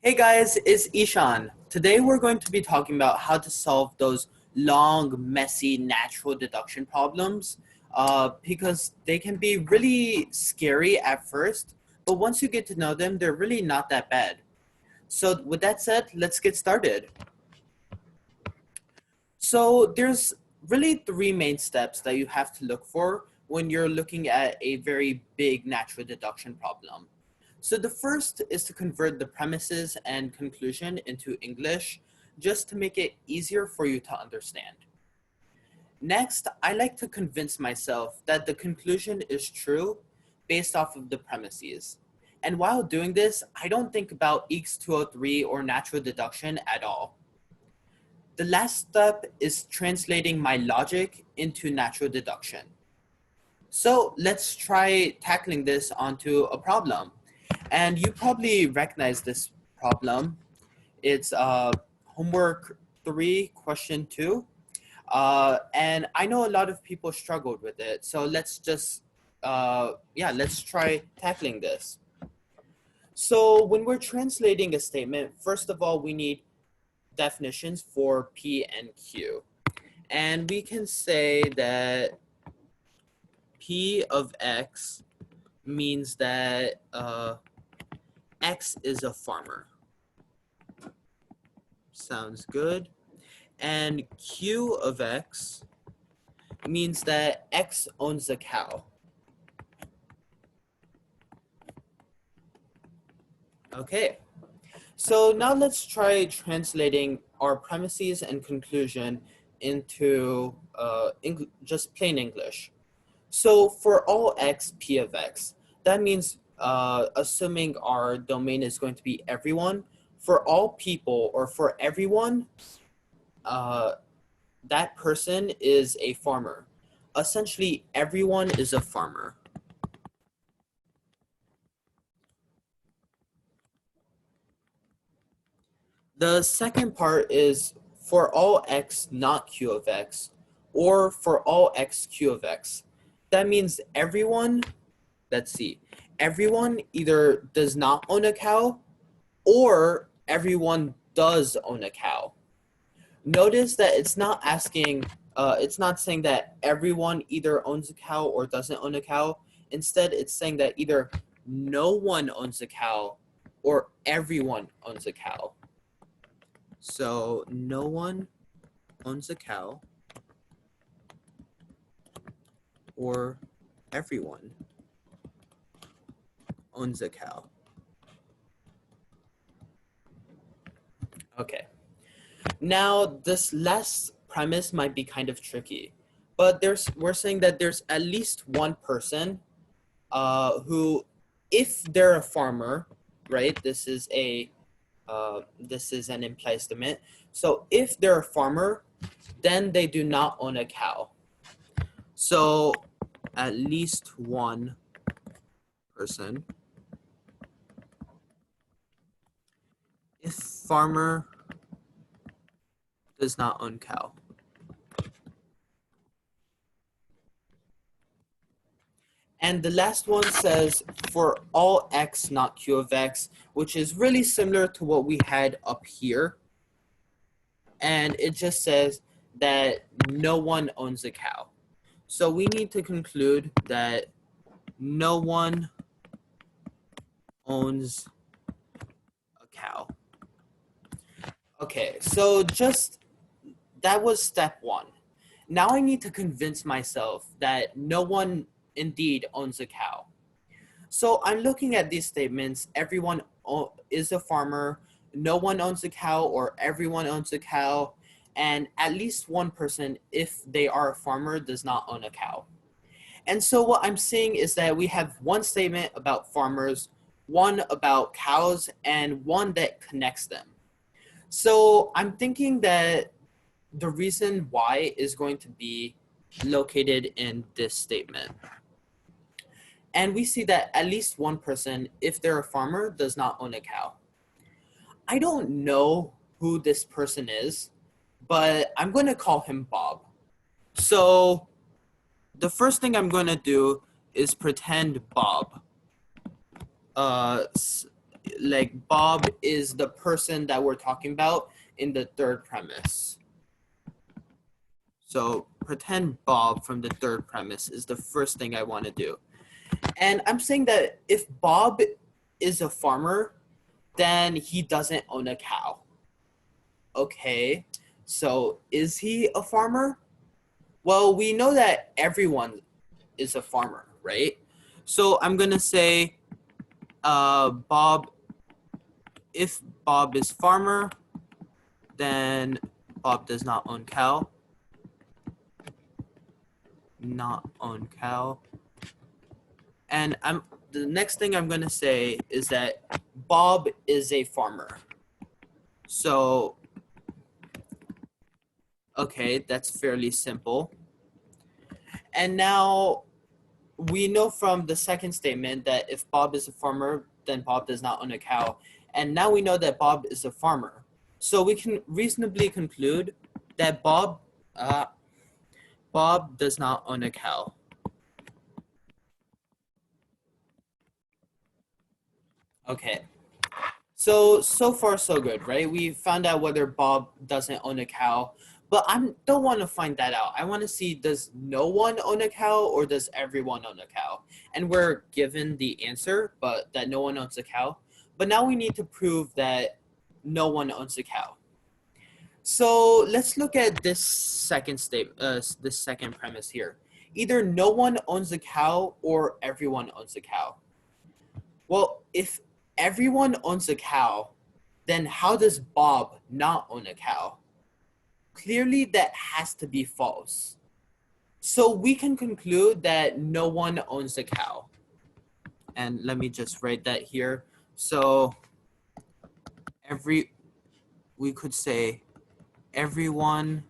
Hey guys, it's Ishan. Today we're going to be talking about how to solve those long, messy natural deduction problems because they can be really scary at first, but once you get to know them, they're really not that bad. So with that said, let's get started. So there's really three main steps that you have to look for when you're looking at a very big natural deduction problem. So the first is to convert the premises and conclusion into English just to make it easier for you to understand. Next, I like to convince myself that the conclusion is true based off of the premises. And while doing this, I don't think about EECS 203 or natural deduction at all. The last step is translating my logic into natural deduction. So let's try tackling this onto a problem. And you probably recognize this problem. It's homework 3, question 2. And I know a lot of people struggled with it. So let's just, let's try tackling this. So when we're translating a statement, first of all, we need definitions for P and Q. And we can say that P of X means that X is a farmer. Sounds good. And Q of X means that X owns a cow. Okay, so now let's try translating our premises and conclusion into just plain English. So for all X, P of X, that means assuming our domain is going to be everyone, for all people or for everyone, that person is a farmer. Essentially, everyone is a farmer. The second part is for all X not Q of X, or for all X Q of X. That means everyone, let's see, everyone either does not own a cow or everyone does own a cow. Notice that it's not asking, it's not saying that everyone either owns a cow or doesn't own a cow. Instead, it's saying that either no one owns a cow or everyone owns a cow. So no one owns a cow or everyone owns a cow. Okay. Now this last premise might be kind of tricky, but we're saying that there's at least one person who, if they're a farmer, right? This is an implied statement. So if they're a farmer, then they do not own a cow. So at least one person. If farmer does not own cow. And the last one says for all X not Q of X, which is really similar to what we had up here. And it just says that no one owns a cow. So we need to conclude that no one owns a cow. Okay, so that was step 1. Now I need to convince myself that no one indeed owns a cow. So I'm looking at these statements, everyone is a farmer, no one owns a cow, or everyone owns a cow, and at least one person, if they are a farmer, does not own a cow. And so what I'm seeing is that we have one statement about farmers, one about cows, and one that connects them. So I'm thinking that the reason why is going to be located in this statement. And we see that at least one person, if they're a farmer, does not own a cow. I don't know who this person is, but I'm going to call him Bob. So the first thing I'm going to do is pretend Bob. like Bob is the person that we're talking about in the third premise. So pretend Bob from the third premise is the first thing I want to do. And I'm saying that if Bob is a farmer, then he doesn't own a cow. Okay, so is he a farmer? Well, we know that everyone is a farmer, right? So I'm gonna say Bob, if Bob is farmer, then Bob does not own cow. Not own cow. And the next thing I'm gonna say is that Bob is a farmer. So, okay, that's fairly simple. And now we know from the second statement that if Bob is a farmer, then Bob does not own a cow. And now we know that Bob is a farmer. So we can reasonably conclude that Bob does not own a cow. Okay. So far so good, right? We found out whether Bob doesn't own a cow, but I don't want to find that out. I want to see, does no one own a cow or does everyone own a cow? And we're given the answer, but that no one owns a cow. But now we need to prove that no one owns a cow. So let's look at this this second premise here. Either no one owns a cow or everyone owns a cow. Well, if everyone owns a cow, then how does Bob not own a cow? Clearly, that has to be false. So we can conclude that no one owns a cow. And let me just write that here. So we could say everyone,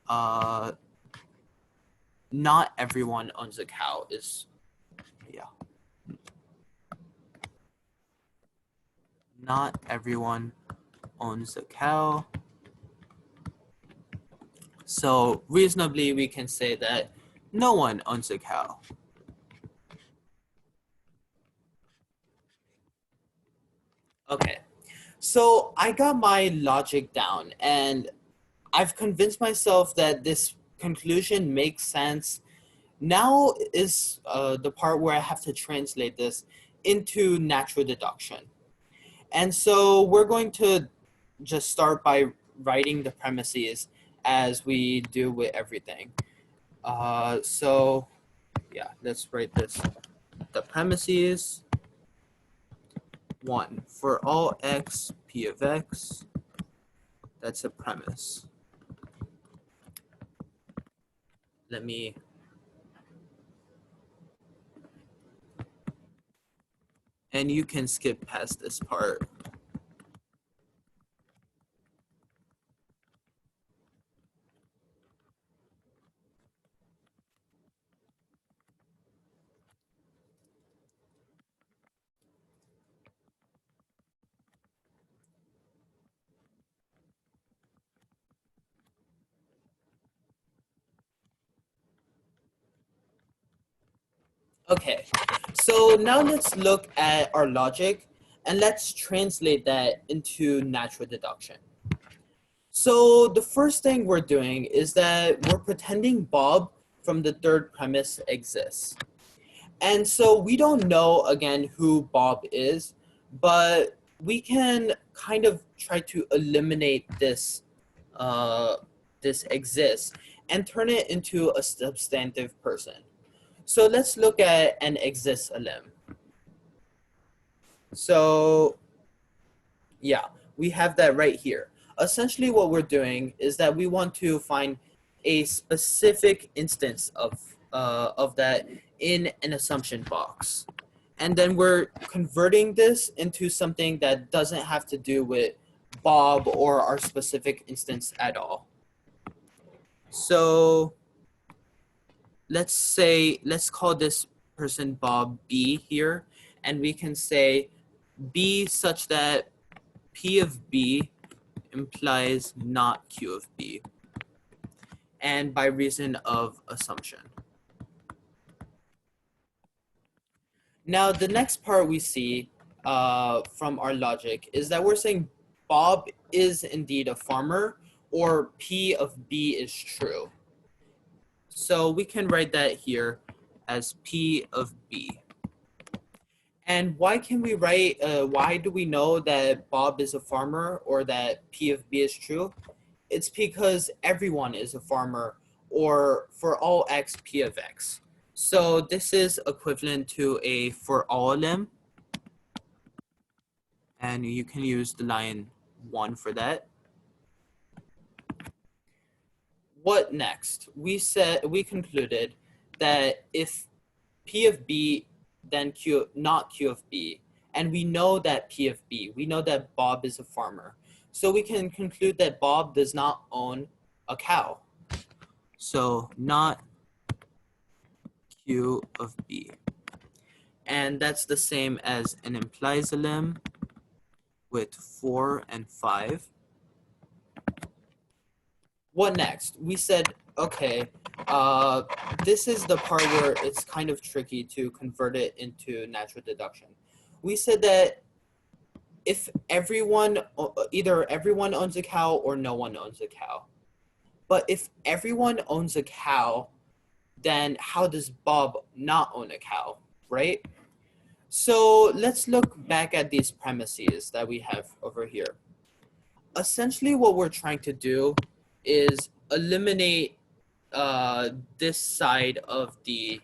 not everyone owns a cow is, yeah. Not everyone owns a cow. So reasonably, we can say that no one owns a cow. Okay, so I got my logic down and I've convinced myself that this conclusion makes sense. Now is the part where I have to translate this into natural deduction. And so we're going to just start by writing the premises as we do with everything. So yeah, let's write this. The premises, 1, for all x, p of x, that's a premise. Let me and you can skip past this part. Okay, so now let's look at our logic and let's translate that into natural deduction. So the first thing we're doing is that we're pretending Bob from the third premise exists. And so we don't know, again, who Bob is, but we can kind of try to eliminate this, this exists and turn it into a substantive person. So let's look at an exists lim. So yeah, we have that right here. Essentially what we're doing is that we want to find a specific instance of that in an assumption box. And then we're converting this into something that doesn't have to do with Bob or our specific instance at all. So let's call this person Bob B here, and we can say B such that P of B implies not Q of B, and by reason of assumption. Now the next part we see from our logic is that we're saying Bob is indeed a farmer, or P of B is true. So we can write that here as P of B. And why can we write, why do we know that Bob is a farmer or that P of B is true? It's because everyone is a farmer, or for all x, P of x. So this is equivalent to a for all limb. And you can use the line 1 for that. What next? We concluded that if P of B, then Q, not Q of B, and we know that P of B, we know that Bob is a farmer. So we can conclude that Bob does not own a cow. So not Q of B. And that's the same as an implies a limb with 4 and 5. What next? We said, okay, this is the part where it's kind of tricky to convert it into natural deduction. We said that if everyone, either everyone owns a cow or no one owns a cow. But if everyone owns a cow, then how does Bob not own a cow, right? So let's look back at these premises that we have over here. Essentially what we're trying to do is eliminate this side of the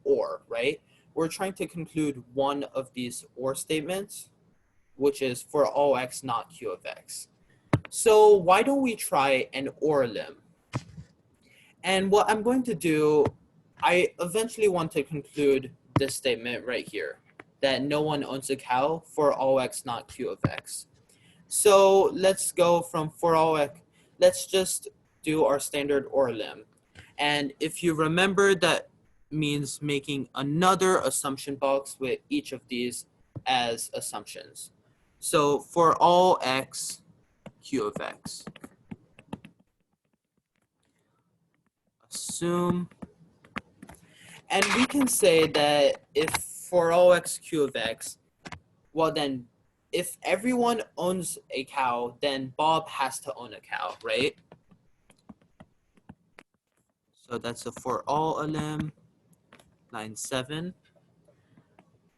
or, right? We're trying to conclude one of these or statements, which is for all x not Q of x. So why don't we try an or limb? And what I'm going to do, I eventually want to conclude this statement right here, that no one owns a cow for all x not Q of x. So let's go from for all x, let's just do our standard or limb. And if you remember, that means making another assumption box with each of these as assumptions. So for all x, Q of x. Assume, and we can say that if for all x, Q of x, well then, if everyone owns a cow, then Bob has to own a cow, right? So that's a for all a limb, line 7.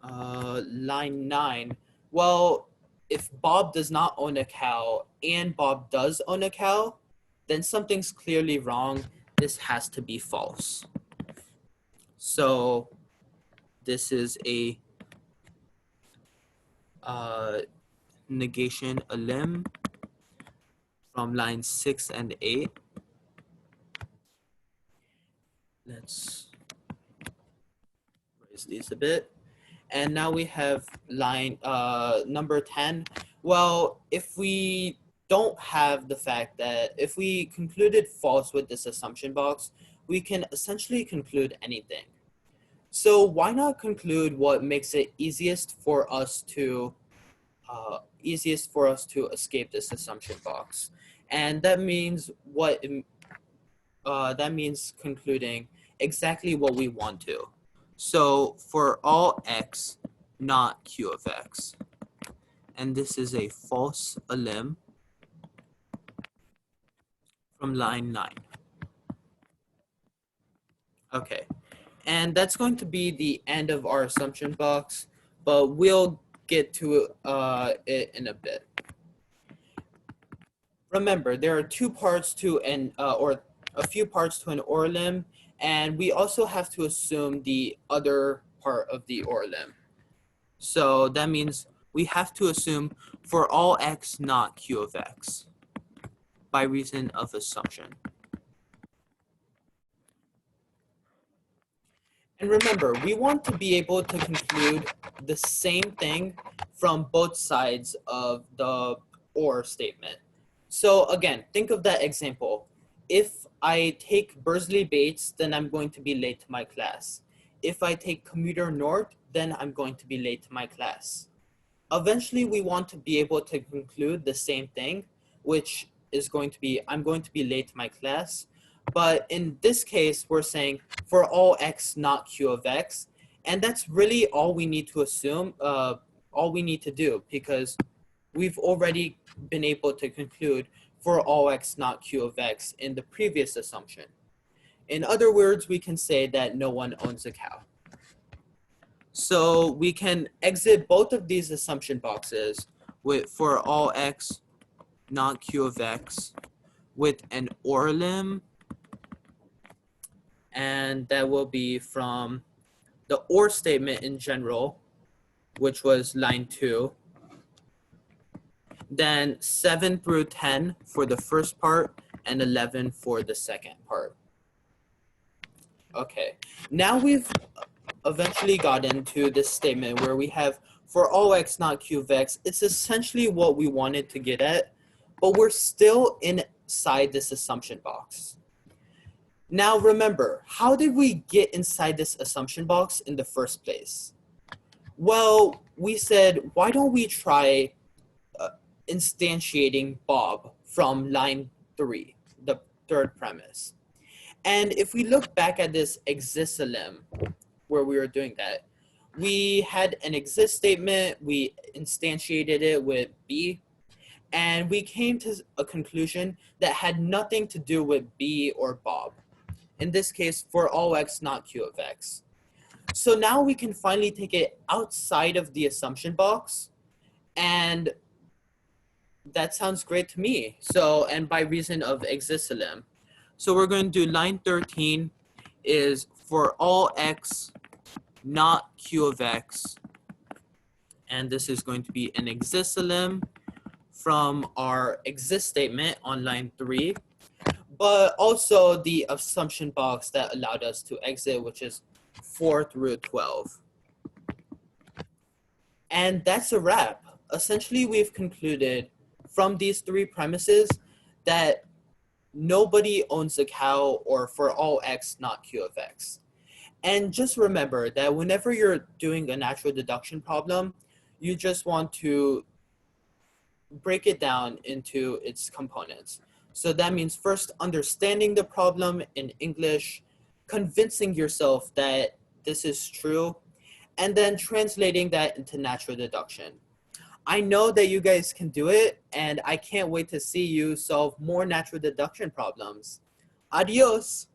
Line 9, well, if Bob does not own a cow and Bob does own a cow, then something's clearly wrong. This has to be false. So this is a negation a limb from lines 6 and 8. Let's raise these a bit. And now we have line number 10. Well, if we don't have the fact that if we concluded false with this assumption box, we can essentially conclude anything. So why not conclude what makes it easiest for us to escape this assumption box? And that means that means concluding exactly what we want to. So for all x, not Q of x. And this is a false a limb from line 9. Okay, and that's going to be the end of our assumption box, but we'll get to it in a bit. Remember, there are two parts to an, or a few parts to an or limb, and we also have to assume the other part of the or limb. So that means we have to assume for all x not Q of x by reason of assumption. And remember, we want to be able to conclude the same thing from both sides of the or statement. So again, think of that example. If I take Bursley Bates, then I'm going to be late to my class. If I take commuter north, then I'm going to be late to my class. Eventually, we want to be able to conclude the same thing, which is going to be, I'm going to be late to my class. But in this case, we're saying for all x not Q of x. And that's really all we need to assume, all we need to do, because we've already been able to conclude for all x not q of x in the previous assumption. In other words, we can say that no one owns a cow. So we can exit both of these assumption boxes with for all x not q of x with an or limb, and that will be from the or statement in general, which was line 2, then 7 through 10 for the first part, and 11 for the second part. Okay, now we've eventually gotten to this statement where we have for all x not q of x. It's essentially what we wanted to get at, but we're still inside this assumption box. Now remember, how did we get inside this assumption box in the first place? Well, we said, why don't we try instantiating Bob from line 3, the third premise. And if we look back at this exists a limb, where we were doing that, we had an exist statement, we instantiated it with B, and we came to a conclusion that had nothing to do with B or Bob. In this case, for all x not q of x. So now we can finally take it outside of the assumption box, and that sounds great to me. So, and by reason of exists a limb. So we're going to do line 13 is for all x not q of x, and this is going to be an exists a limb from our exist statement on line 3, but also the assumption box that allowed us to exit, which is 4 through 12. And that's a wrap. Essentially, we've concluded from these 3 premises that nobody owns a cow, or for all x not q of x. And just remember that whenever you're doing a natural deduction problem, you just want to break it down into its components. So that means first understanding the problem in English, convincing yourself that this is true, and then translating that into natural deduction. I know that you guys can do it, and I can't wait to see you solve more natural deduction problems. Adios!